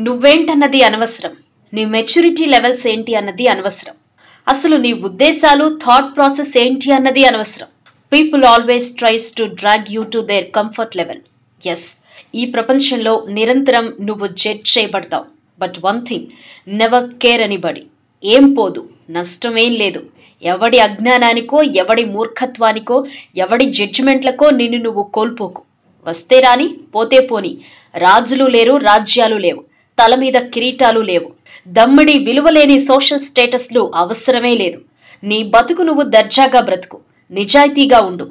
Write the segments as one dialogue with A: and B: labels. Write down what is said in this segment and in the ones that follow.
A: నువ్వేంటన్నది అనవసరం. నీ maturity levels ఏంటి అన్నది అనవసరం. అసలు నీ ఉద్దేశాలు, థాట్ ప్రాసెస్ ఏంటి అన్నది అనవసరం. People always tries to drag you to their comfort level. Yes, ఈ ప్రపంచంలో నిరంతరం నువ్వు జడ్జ్ చేయబడతావు. But one thing, never care anybody. ఏం పోదు, నష్టమేం లేదు. ఎవడి అజ్ఞానానికో, ఎవడి మూర్ఖత్వానికో, ఎవడి జడ్జిమెంట్లకో నిన్ను నువ్వు కోల్పోకు. వస్తే రాని, పోతే పోని. రాజులు లేరు, రాజ్యాలు లేవు, తల మీద కిరీటాలు లేవు. దమ్మిడి విలువలేని సోషల్ స్టేటస్లు అవసరమే లేదు. నీ బతుకు నువ్వు దర్జాగా బ్రతుకు, నిజాయితీగా ఉండు.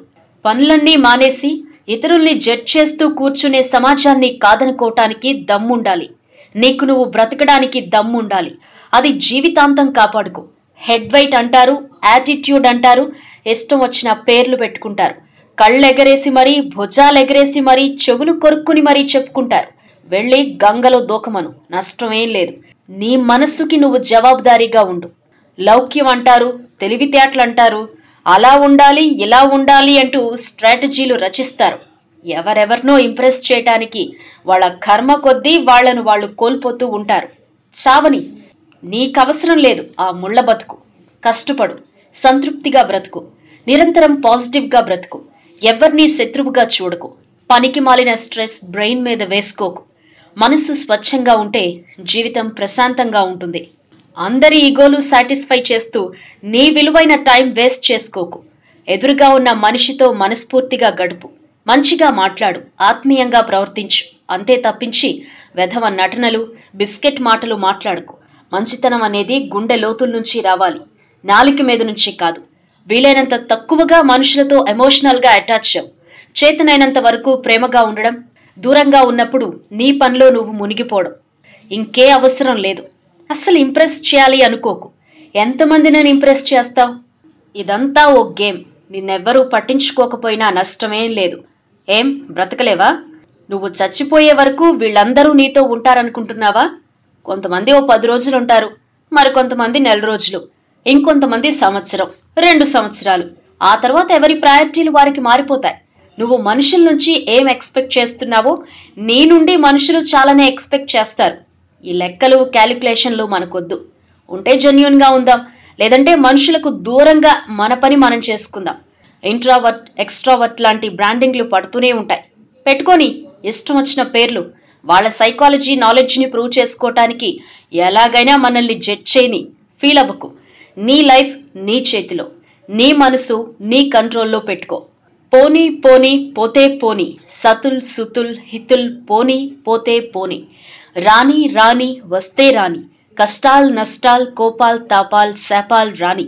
A: పనులన్నీ మానేసి ఇతరుల్ని జడ్జ్ చేస్తూ కూర్చునే సమాజాన్ని కాదనుకోవటానికి దమ్ముండాలి. నీకు నువ్వు బ్రతకడానికి దమ్ముండాలి. అది జీవితాంతం కాపాడుకో. హెడ్ వెయిట్ అంటారు, యాటిట్యూడ్ అంటారు, ఇష్టం వచ్చిన పేర్లు పెట్టుకుంటారు. కళ్ళెగరేసి మరీ, భుజాలెగరేసి మరీ, చెవులు కొరుక్కుని మరీ చెప్పుకుంటారు. వెళ్ళి గంగలో దూకమను, నష్టమేం లేదు. నీ మనస్సుకి నువ్వు జవాబుదారీగా ఉండు. లౌక్యం అంటారు, తెలివితేటలంటారు, అలా ఉండాలి, ఇలా ఉండాలి అంటూ స్ట్రాటజీలు రచిస్తారు. ఎవరెవరినో ఇంప్రెస్ చేయటానికి వాళ్ళ కర్మ కొద్దీ వాళ్లను వాళ్ళు కోల్పోతూ ఉంటారు. చావని, నీకవసరం లేదు ఆ ముళ్ళ బతుకు. కష్టపడు, సంతృప్తిగా బ్రతుకు, నిరంతరం పాజిటివ్గా బ్రతుకు. ఎవరినీ శత్రువుగా చూడకు. పనికి మాలిన స్ట్రెస్ బ్రెయిన్ మీద వేసుకోకు. మనస్సు స్వచ్ఛంగా ఉంటే జీవితం ప్రశాంతంగా ఉంటుంది. అందరి ఈగోలు సాటిస్ఫై చేస్తూ నీ విలువైన టైం వేస్ట్ చేసుకోకు. ఎదురుగా ఉన్న మనిషితో మనస్ఫూర్తిగా గడుపు. మంచిగా మాట్లాడు, ఆత్మీయంగా ప్రవర్తించు. అంతే తప్పించి వెధవ నటనలు, బిస్కెట్ మాటలు మాట్లాడుకు. మంచితనం అనేది గుండె లోతుల నుంచి రావాలి, నాలుక మీద నుంచి కాదు. వీలైనంత తక్కువగా మనుషులతో ఎమోషనల్గా అటాచ్ అవ్వు. చేతనైనంత వరకు ప్రేమగా ఉండడం, దూరంగా ఉన్నప్పుడు నీ పనిలో నువ్వు మునిగిపోవడం. ఇంకే అవసరం లేదు. అసలు ఇంప్రెస్ చేయాలి అనుకోకు. ఎంతమంది నేను ఇంప్రెస్ చేస్తావు? ఇదంతా ఓ గేమ్. నిన్నెవ్వరూ పట్టించుకోకపోయినా నష్టమేం లేదు. ఏం బ్రతకలేవా? నువ్వు చచ్చిపోయే వరకు వీళ్ళందరూ నీతో ఉంటారనుకుంటున్నావా? కొంతమంది ఓ 10 రోజులు ఉంటారు, మరికొంతమంది నెల రోజులు, ఇంకొంతమంది సంవత్సరం, 2 సంవత్సరాలు. ఆ తర్వాత ఎవరి ప్రయారిటీలు వారికి మారిపోతాయి. నువ్వు మనుషుల నుంచి ఏం ఎక్స్పెక్ట్ చేస్తున్నావో నీ నుండి మనుషులు చాలానే ఎక్స్పెక్ట్ చేస్తారు. ఈ లెక్కలు, క్యాలిక్యులేషన్లు మనకొద్దు. ఉంటే జెన్యూన్గా ఉందాం, లేదంటే మనుషులకు దూరంగా మన పని మనం చేసుకుందాం. ఇంట్రావర్ట్, ఎక్స్ట్రావర్ట్ లాంటి బ్రాండింగ్లు పడుతూనే ఉంటాయి. పెట్టుకొని ఇష్టం వచ్చిన పేర్లు. వాళ్ళ సైకాలజీ నాలెడ్జ్ని ప్రూవ్ చేసుకోవటానికి ఎలాగైనా మనల్ని జడ్జ్ చేయని ఫీల్ అవ్వకు. నీ లైఫ్ నీ చేతిలో, నీ మనసు నీ కంట్రోల్లో పెట్టుకో. పోనీ పోనీ పోతే పోనీ, సతుల్ సుతుల్ హితుల్ పోనీ పోతే పోనీ. రాని రాని వస్తే రాని, కష్టాల్ నష్టాల్ కోపాల్ తాపాల్ శాపాల్ రాని.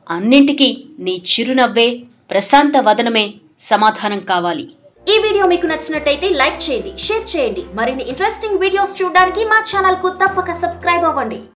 A: అన్నింటికీ నీ చిరునవ్వే, ప్రశాంత వదనమే సమాధానం కావాలి.
B: ఈ వీడియో మీకు నచ్చినట్టయితే లైక్ చేయండి, షేర్ చేయండి. మరిన్ని ఇంట్రెస్టింగ్ వీడియోస్ చూడడానికి మా ఛానల్ కు తప్పక సబ్స్క్రైబ్ అవ్వండి.